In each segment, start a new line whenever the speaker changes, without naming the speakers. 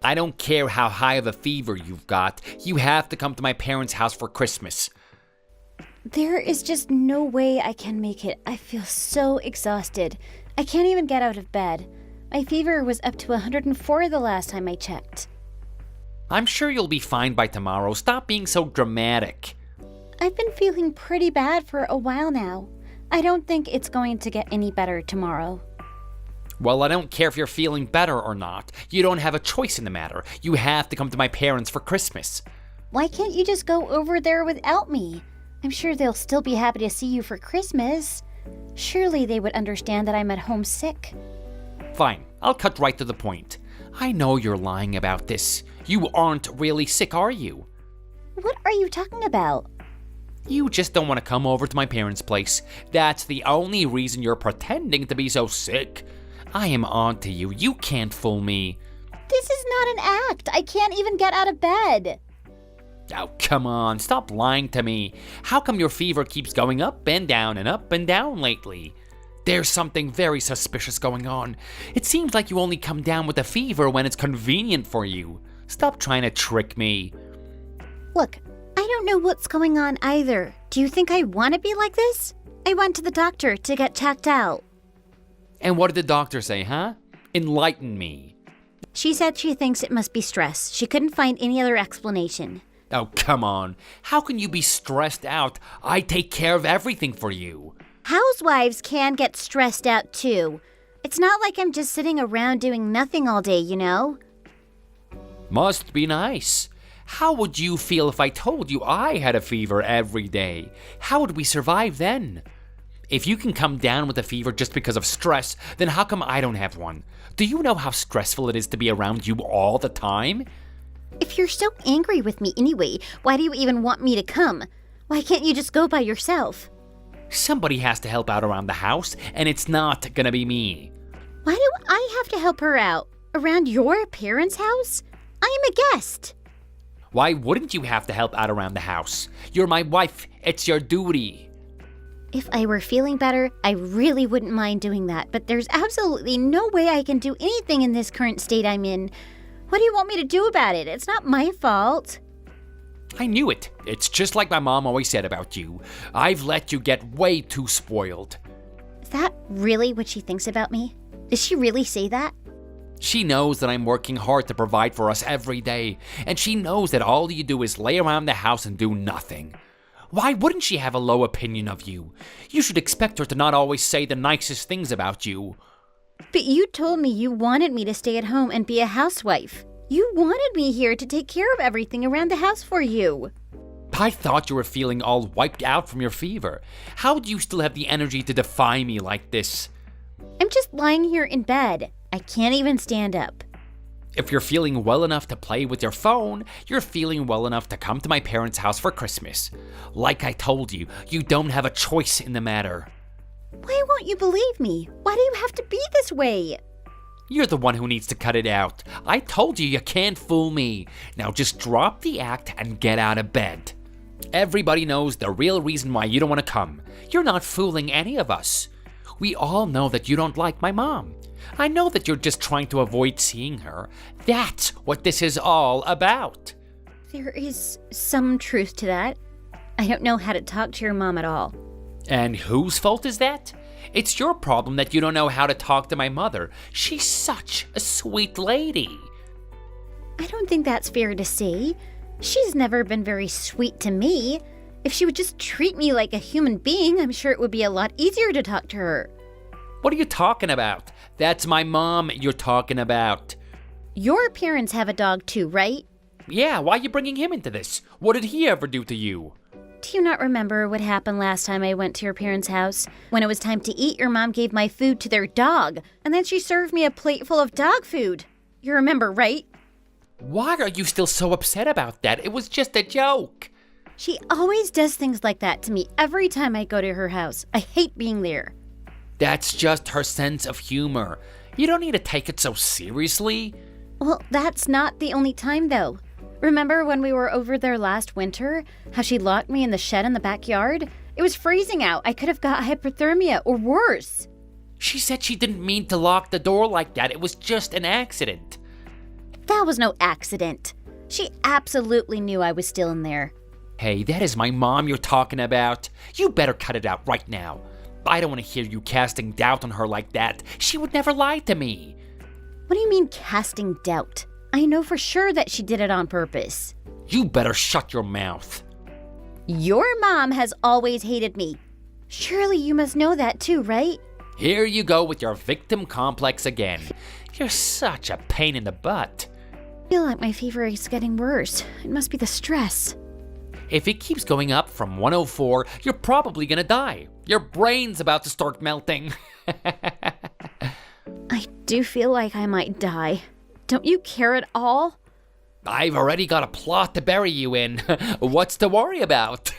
I don't care how high of a fever you've got. You have to come to my parents' house for Christmas.
There is just no way I can make it. I feel so exhausted. I can't even get out of bed. My fever was up to 104 the last time I checked.
I'm sure you'll be fine by tomorrow. Stop being so dramatic.
I've been feeling pretty bad for a while now. I don't think it's going to get any better tomorrow.
Well, I don't care if you're feeling better or not. You don't have a choice in the matter. You have to come to my parents for Christmas.
Why can't you just go over there without me? I'm sure they'll still be happy to see you for Christmas. Surely they would understand that I'm at home sick.
Fine, I'll cut right to the point. I know you're lying about this. You aren't really sick, are you?
What are you talking about?
You just don't want to come over to my parents' place. That's the only reason you're pretending to be so sick. I am on to you. You can't fool me.
This is not an act. I can't even get out of bed.
Oh, come on. Stop lying to me. How come your fever keeps going up and down lately? There's something very suspicious going on. It seems like you only come down with a fever when it's convenient for you. Stop trying to trick me.
Look, I don't know what's going on either. Do you think I want to be like this? I went to the doctor to get checked out.
And what did the doctor say, huh? Enlighten me.
She said she thinks it must be stress. She couldn't find any other explanation.
Oh, come on. How can you be stressed out? I take care of everything for you.
Housewives can get stressed out too. It's not like I'm just sitting around doing nothing all day, you know?
Must be nice. How would you feel if I told you I had a fever every day? How would we survive then? If you can come down with a fever just because of stress, then how come I don't have one? Do you know how stressful it is to be around you all the time?
If you're so angry with me anyway, why do you even want me to come? Why can't you just go by yourself?
Somebody has to help out around the house, and it's not gonna be me.
Why do I have to help her out? Around your parents' house? I am a guest.
Why wouldn't you have to help out around the house? You're my wife. It's your duty.
If I were feeling better, I really wouldn't mind doing that, but there's absolutely no way I can do anything in this current state I'm in. What do you want me to do about it? It's not my fault.
I knew it. It's just like my mom always said about you. I've let you get way too spoiled.
Is that really what she thinks about me? Does she really say that?
She knows that I'm working hard to provide for us every day, and she knows that all you do is lay around the house and do nothing. Why wouldn't she have a low opinion of you? You should expect her to not always say the nicest things about you.
But you told me you wanted me to stay at home and be a housewife. You wanted me here to take care of everything around the house for you.
I thought you were feeling all wiped out from your fever. How do you still have the energy to defy me like this?
I'm just lying here in bed. I can't even stand up.
If you're feeling well enough to play with your phone, you're feeling well enough to come to my parents' house for Christmas. Like I told you, you don't have a choice in the matter.
Why won't you believe me? Why do you have to be this way?
You're the one who needs to cut it out. I told you can't fool me. Now just drop the act and get out of bed. Everybody knows the real reason why you don't want to come. You're not fooling any of us. We all know that you don't like my mom. I know that you're just trying to avoid seeing her. That's what this is all about.
There is some truth to that. I don't know how to talk to your mom at all.
And whose fault is that? It's your problem that you don't know how to talk to my mother. She's such a sweet lady.
I don't think that's fair to say. She's never been very sweet to me. If she would just treat me like a human being, I'm sure it would be a lot easier to talk to her.
What are you talking about? That's my mom you're talking about.
Your parents have a dog too, right?
Yeah, why are you bringing him into this? What did he ever do to you?
Do you not remember what happened last time I went to your parents' house? When it was time to eat, your mom gave my food to their dog, and then she served me a plate full of dog food. You remember, right?
Why are you still so upset about that? It was just a joke.
She always does things like that to me every time I go to her house. I hate being there.
That's just her sense of humor. You don't need to take it so seriously.
Well, that's not the only time, though. Remember when we were over there last winter? How she locked me in the shed in the backyard? It was freezing out. I could have got hypothermia or worse.
She said she didn't mean to lock the door like that. It was just an accident.
That That was no accident. She absolutely knew I was still in there.
Hey, that is my mom you're talking about. You better cut it out right now. I don't want to hear you casting doubt on her like that. She would never lie to me.
What do you mean casting doubt? I know for sure that she did it on purpose.
You better shut your mouth.
Your mom has always hated me. Surely you must know that too, right?
Here you go with your victim complex again. You're such a pain in the butt.
I feel like my fever is getting worse. It must be the stress.
If it keeps going up from 104, you're probably gonna die. Your brain's about to start melting.
I do feel like I might die. Don't you care at all?
I've already got a plot to bury you in. What's to worry about?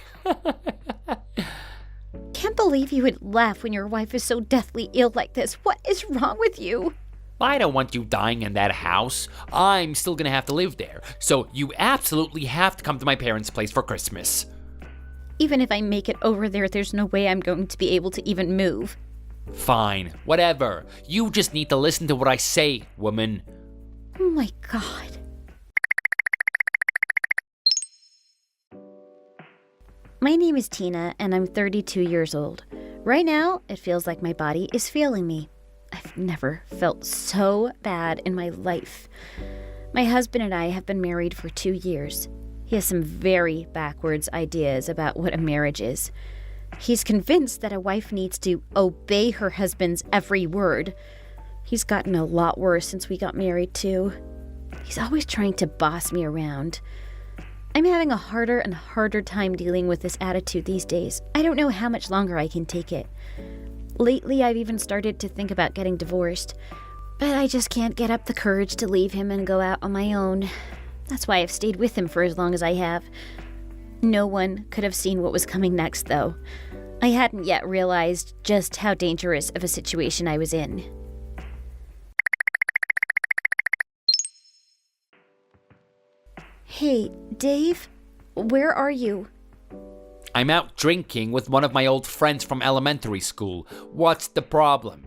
Can't believe you would laugh when your wife is so deathly ill like this. What is wrong with you?
I don't want you dying in that house. I'm still gonna have to live there. So you absolutely have to come to my parents' place for Christmas.
Even if I make it over there, there's no way I'm going to be able to even move.
Fine, whatever. You just need to listen to what I say, woman.
Oh my god. My name is Tina, and I'm 32 years old. Right now, it feels like my body is failing me. I've never felt so bad in my life. My husband and I have been married for 2 years. He has some very backwards ideas about what a marriage is. He's convinced that a wife needs to obey her husband's every word. He's gotten a lot worse since we got married, too. He's always trying to boss me around. I'm having a harder and harder time dealing with this attitude these days. I don't know how much longer I can take it. Lately, I've even started to think about getting divorced, but I just can't get up the courage to leave him and go out on my own. That's why I've stayed with him for as long as I have. No one could have seen what was coming next, though. I hadn't yet realized just how dangerous of a situation I was in. Hey, Dave, where are you?
I'm out drinking with one of my old friends from elementary school. What's the problem?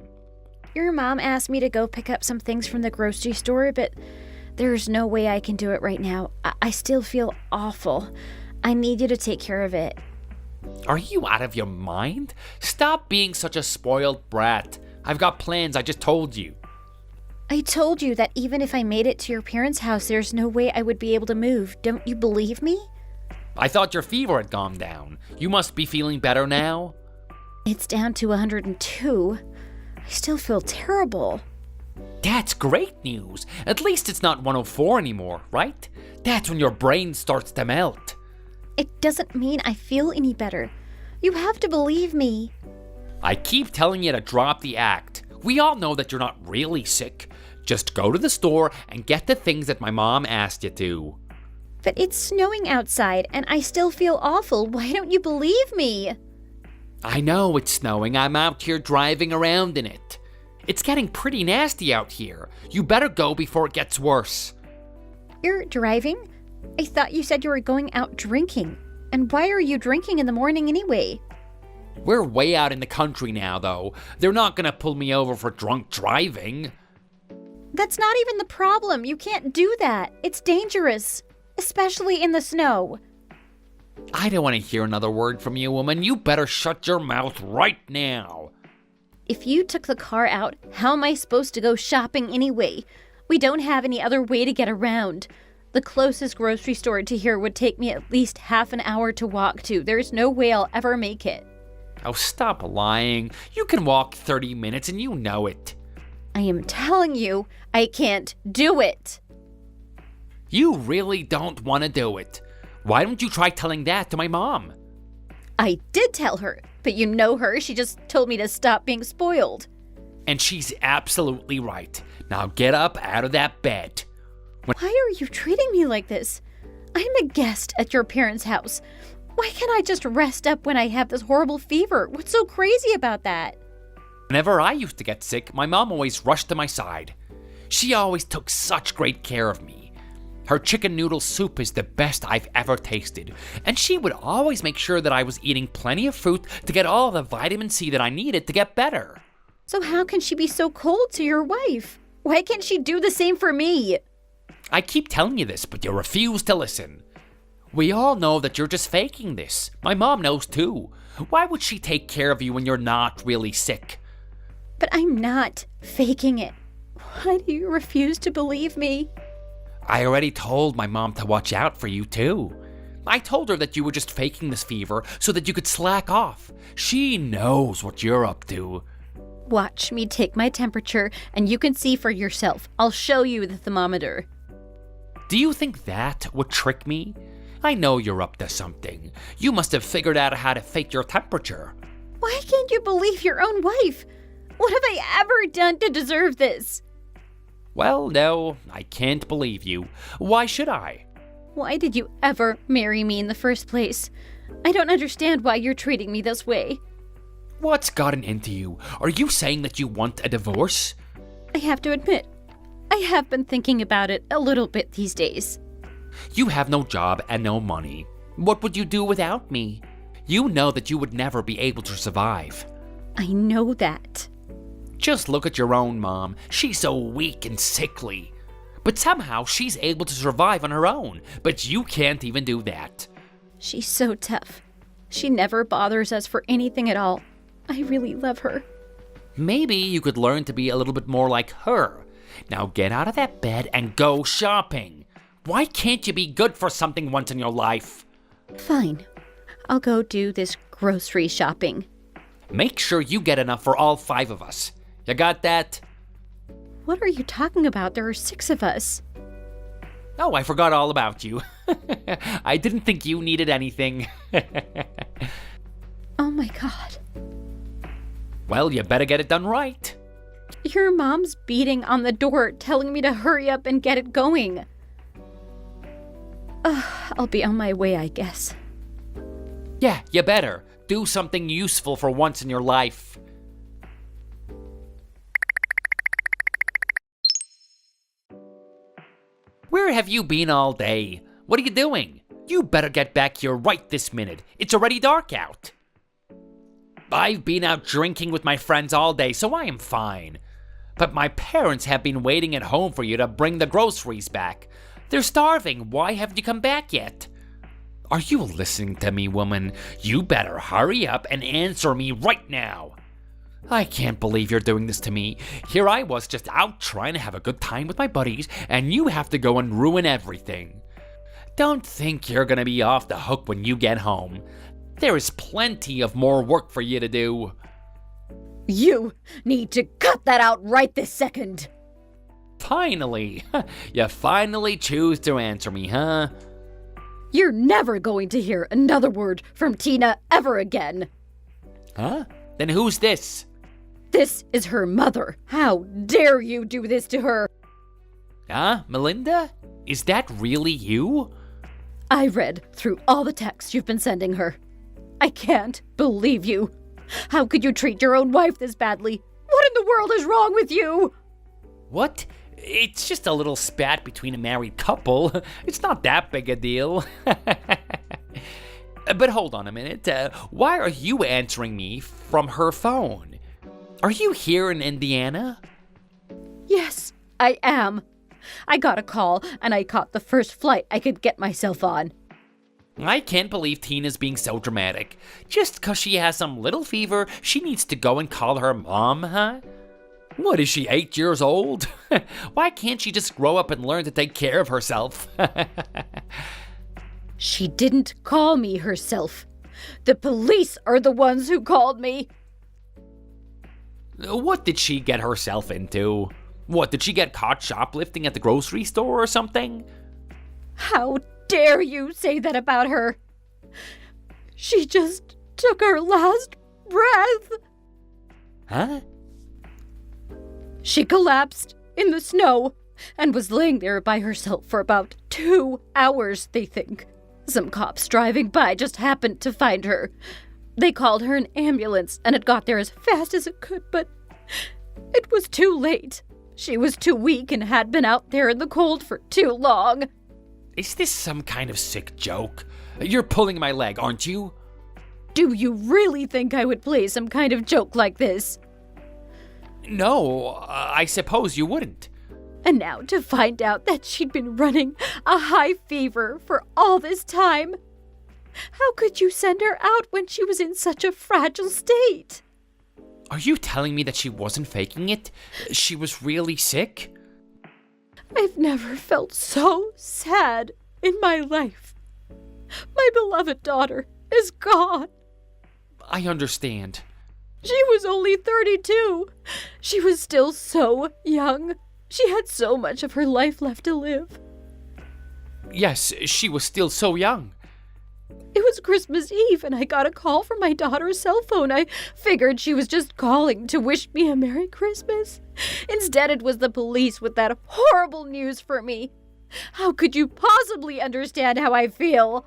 Your mom asked me to go pick up some things from the grocery store, but there's no way I can do it right now. I still feel awful. I need you to take care of it.
Are you out of your mind? Stop being such a spoiled brat. I've got plans, I just told you.
I told you that even if I made it to your parents' house, there's no way I would be able to move. Don't you believe me?
I thought your fever had gone down. You must be feeling better now.
It's down to 102. I still feel terrible.
That's great news. At least it's not 104 anymore, right? That's when your brain starts to melt.
It doesn't mean I feel any better. You have to believe me.
I keep telling you to drop the act. We all know that you're not really sick. Just go to the store and get the things that my mom asked you to.
But it's snowing outside and I still feel awful. Why don't you believe me?
I know it's snowing. I'm out here driving around in it. It's getting pretty nasty out here. You better go before it gets worse.
You're driving? I thought you said you were going out drinking. And why are you drinking in the morning anyway?
We're way out in the country now, though. They're not gonna pull me over for drunk driving.
That's not even the problem. You can't do that. It's dangerous. Especially in the snow.
I don't want to hear another word from you, woman. You better shut your mouth right now.
If you took the car out, how am I supposed to go shopping anyway? We don't have any other way to get around. The closest grocery store to here would take me at least half an hour to walk to. There's no way I'll ever make it.
Oh, stop lying. You can walk 30 minutes and you know it.
I am telling you, I can't do it.
You really don't want to do it. Why don't you try telling that to my mom?
I did tell her, but you know her. She just told me to stop being spoiled.
And she's absolutely right. Now get up out of that bed.
Why are you treating me like this? I'm a guest at your parents' house. Why can't I just rest up when I have this horrible fever? What's so crazy about that?
Whenever I used to get sick, my mom always rushed to my side. She always took such great care of me. Her chicken noodle soup is the best I've ever tasted, and she would always make sure that I was eating plenty of fruit to get all the vitamin C that I needed to get better.
So how can she be so cold to your wife? Why can't she do the same for me?
I keep telling you this, but you refuse to listen. We all know that you're just faking this. My mom knows too. Why would she take care of you when you're not really sick?
But I'm not faking it. Why do you refuse to believe me?
I already told my mom to watch out for you too. I told her that you were just faking this fever so that you could slack off. She knows what you're up to.
Watch me take my temperature and you can see for yourself. I'll show you the thermometer.
Do you think that would trick me? I know you're up to something. You must have figured out how to fake your temperature.
Why can't you believe your own wife? What have I ever done to deserve this?
Well, no, I can't believe you. Why should I?
Why did you ever marry me in the first place? I don't understand why you're treating me this way.
What's gotten into you? Are you saying that you want a divorce?
I have to admit, I have been thinking about it a little bit these days.
You have no job and no money. What would you do without me? You know that you would never be able to survive.
I know that.
Just look at your own mom. She's so weak and sickly. But somehow she's able to survive on her own. But you can't even do that.
She's so tough. She never bothers us for anything at all. I really love her.
Maybe you could learn to be a little bit more like her. Now get out of that bed and go shopping. Why can't you be good for something once in your life?
Fine. I'll go do this grocery shopping.
Make sure you get enough for all 5 of us. You got that?
What are you talking about? There are 6 of us.
Oh, I forgot all about you. I didn't think you needed anything.
Oh my god.
Well, you better get it done right.
Your mom's beating on the door, telling me to hurry up and get it going. I'll be on my way, I guess.
Yeah, you better. Do something useful for once in your life. Where have you been all day? What are you doing? You better get back here right this minute. It's already dark out. I've been out drinking with my friends all day, so I am fine. But my parents have been waiting at home for you to bring the groceries back. They're starving. Why haven't you come back yet? Are you listening to me, woman? You better hurry up and answer me right now. I can't believe you're doing this to me. Here I was just out trying to have a good time with my buddies, and you have to go and ruin everything. Don't think you're gonna be off the hook when you get home. There is plenty of more work for you to do.
You need to cut that out right this second.
Finally. You finally choose to answer me, huh?
You're never going to hear another word from Tina ever again.
Huh? Then who's this?
This is her mother. How dare you do this to her?
Huh? Melinda? Is that really you?
I read through all the texts you've been sending her. I can't believe you. How could you treat your own wife this badly? What in the world is wrong with you?
What? It's just a little spat between a married couple. It's not that big a deal. But hold on a minute. Why are you answering me from her phone? Are you here in Indiana?
Yes, I am. I got a call and I caught the first flight I could get myself on.
I can't believe Tina's being so dramatic. Just 'cause she has some little fever, she needs to go and call her mom, huh? What, is she 8 years old? Why can't she just grow up and learn to take care of herself?
She didn't call me herself. The police are the ones who called me.
What did she get herself into? What, did she get caught shoplifting at the grocery store or something?
How dare you say that about her? She just took her last breath.
Huh?
She collapsed in the snow and was laying there by herself for about 2 hours, they think. Some cops driving by just happened to find her. They called her an ambulance and it got there as fast as it could, but it was too late. She was too weak and had been out there in the cold for too long.
Is this some kind of sick joke? You're pulling my leg, aren't you?
Do you really think I would play some kind of joke like this?
No, I suppose you wouldn't.
And now to find out that she'd been running a high fever for all this time. How could you send her out when she was in such a fragile state?
Are you telling me that she wasn't faking it? She was really sick?
I've never felt so sad in my life. My beloved daughter is gone.
I understand.
She was only 32. She was still so young. She had so much of her life left to live.
Yes, she was still so young.
It was Christmas Eve, and I got a call from my daughter's cell phone. I figured she was just calling to wish me a Merry Christmas. Instead, it was the police with that horrible news for me. How could you possibly understand how I feel?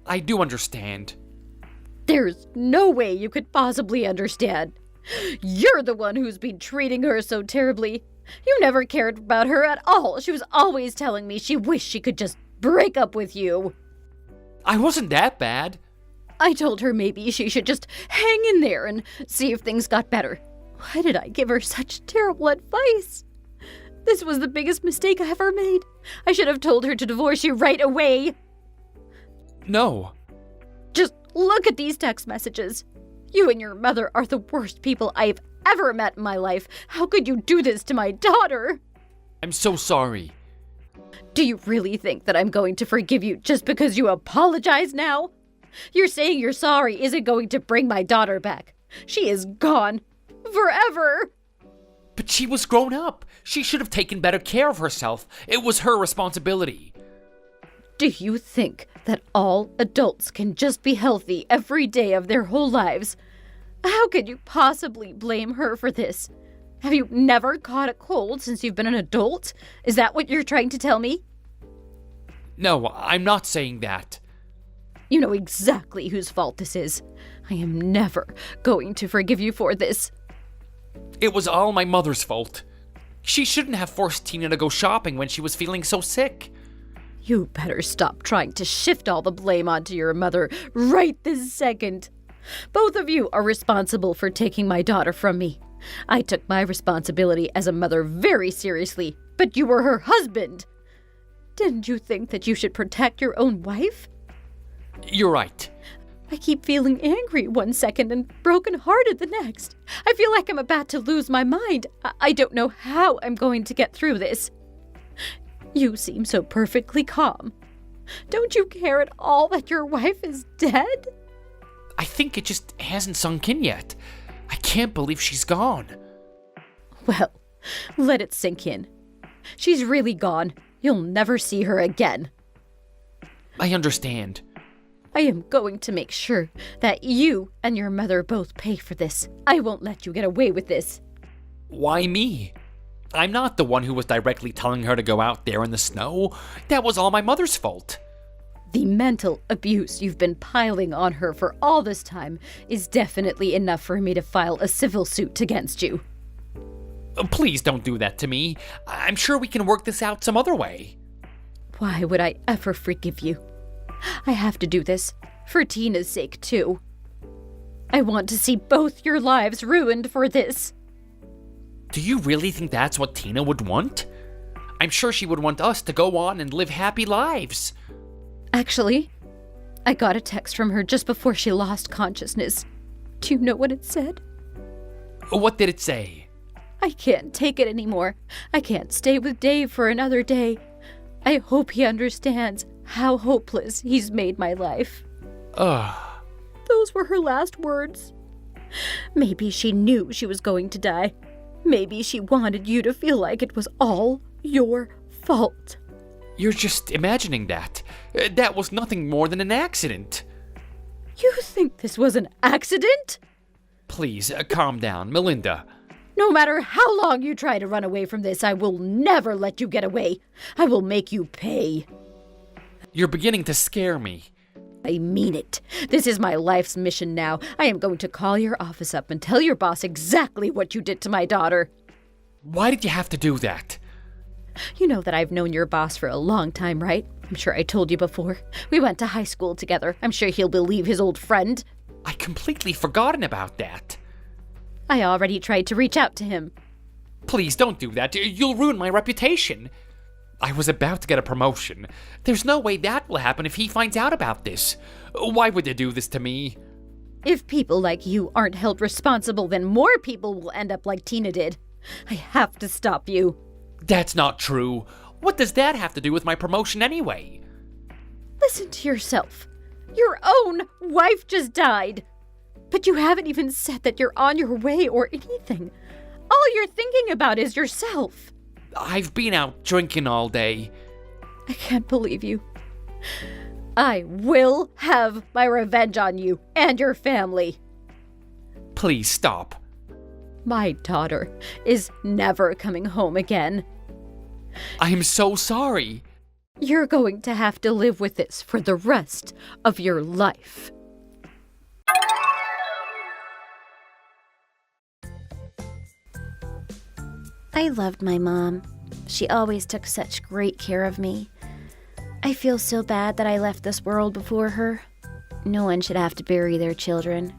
I do understand.
There's no way you could possibly understand. You're the one who's been treating her so terribly. You never cared about her at all. She was always telling me she wished she could just break up with you.
I wasn't that bad.
I told her maybe she should just hang in there and see if things got better. Why did I give her such terrible advice? This was the biggest mistake I ever made. I should have told her to divorce you right away.
No.
Just look at these text messages. You and your mother are the worst people I've ever met in my life. How could you do this to my daughter?
I'm so sorry.
Do you really think that I'm going to forgive you just because you apologize now? You're saying you're sorry isn't going to bring my daughter back. She is gone. Forever.
But she was grown up. She should have taken better care of herself. It was her responsibility.
Do you think that all adults can just be healthy every day of their whole lives? How could you possibly blame her for this? Have you never caught a cold since you've been an adult? Is that what you're trying to tell me?
No, I'm not saying that.
You know exactly whose fault this is. I am never going to forgive you for this.
It was all my mother's fault. She shouldn't have forced Tina to go shopping when she was feeling so sick.
You better stop trying to shift all the blame onto your mother right this second. Both of you are responsible for taking my daughter from me. I took my responsibility as a mother very seriously, but you were her husband. Didn't you think that you should protect your own wife?
You're right.
I keep feeling angry one second and broken-hearted the next. I feel like I'm about to lose my mind. I don't know how I'm going to get through this. You seem so perfectly calm. Don't you care at all that your wife is dead?
I think it just hasn't sunk in yet. I can't believe she's gone.
Well, let it sink in. She's really gone. You'll never see her again.
I understand.
I am going to make sure that you and your mother both pay for this. I won't let you get away with this.
Why me? I'm not the one who was directly telling her to go out there in the snow. That was all my mother's fault.
The mental abuse you've been piling on her for all this time is definitely enough for me to file a civil suit against you.
Please don't do that to me. I'm sure we can work this out some other way.
Why would I ever forgive you? I have to do this, for Tina's sake too. I want to see both your lives ruined for this.
Do you really think that's what Tina would want? I'm sure she would want us to go on and live happy lives.
Actually, I got a text from her just before she lost consciousness. Do you know what it said?
What did it say?
I can't take it anymore. I can't stay with Dave for another day. I hope he understands how hopeless he's made my life.
Ugh.
Those were her last words. Maybe she knew she was going to die. Maybe she wanted you to feel like it was all your fault.
You're just imagining that. That was nothing more than an accident.
You think this was an accident?
Please, calm down, Melinda.
No matter how long you try to run away from this, I will never let you get away. I will make you pay.
You're beginning to scare me.
I mean it. This is my life's mission now. I am going to call your office up and tell your boss exactly what you did to my daughter.
Why did you have to do that?
You know that I've known your boss for a long time, right? I'm sure I told you before. We went to high school together. I'm sure he'll believe his old friend.
I completely forgotten about that.
I already tried to reach out to him.
Please don't do that. You'll ruin my reputation. I was about to get a promotion. There's no way that will happen if he finds out about this. Why would they do this to me?
If people like you aren't held responsible, then more people will end up like Tina did. I have to stop you.
That's not true. What does that have to do with my promotion anyway?
Listen to yourself. Your own wife just died. But you haven't even said that you're on your way or anything. All you're thinking about is yourself.
I've been out drinking all day.
I can't believe you. I will have my revenge on you and your family.
Please stop.
My daughter is never coming home again.
I'm so sorry.
You're going to have to live with this for the rest of your life. I loved my mom. She always took such great care of me. I feel so bad that I left this world before her. No one should have to bury their children.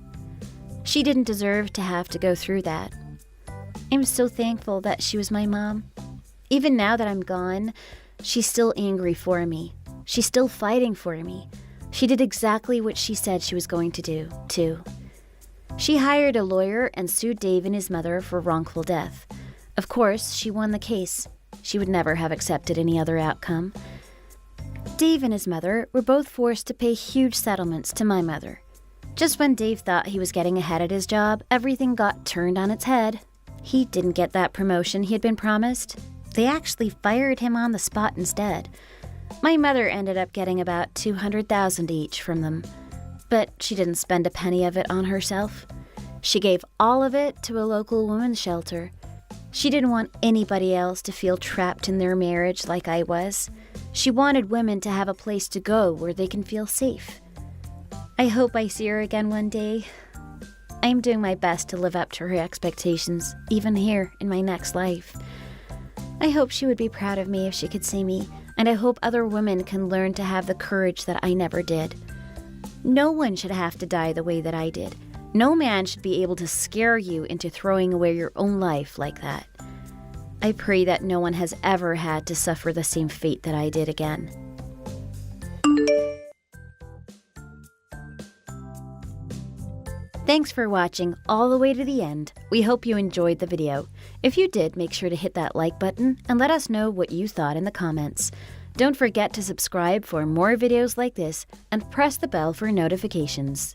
She didn't deserve to have to go through that. I'm so thankful that she was my mom. Even now that I'm gone, she's still angry for me. She's still fighting for me. She did exactly what she said she was going to do, too. She hired a lawyer and sued Dave and his mother for wrongful death. Of course, she won the case. She would never have accepted any other outcome. Dave and his mother were both forced to pay huge settlements to my mother. Just when Dave thought he was getting ahead at his job, everything got turned on its head. He didn't get that promotion he had been promised. They actually fired him on the spot instead. My mother ended up getting about $200,000 each from them. But she didn't spend a penny of it on herself. She gave all of it to a local women's shelter. She didn't want anybody else to feel trapped in their marriage like I was. She wanted women to have a place to go where they can feel safe. I hope I see her again one day. I am doing my best to live up to her expectations, even here in my next life. I hope she would be proud of me if she could see me, and I hope other women can learn to have the courage that I never did. No one should have to die the way that I did. No man should be able to scare you into throwing away your own life like that. I pray that no one has ever had to suffer the same fate that I did again. Thanks for watching all the way to the end. We hope you enjoyed the video. If you did, make sure to hit that like button and let us know what you thought in the comments. Don't forget to subscribe for more videos like this and press the bell for notifications.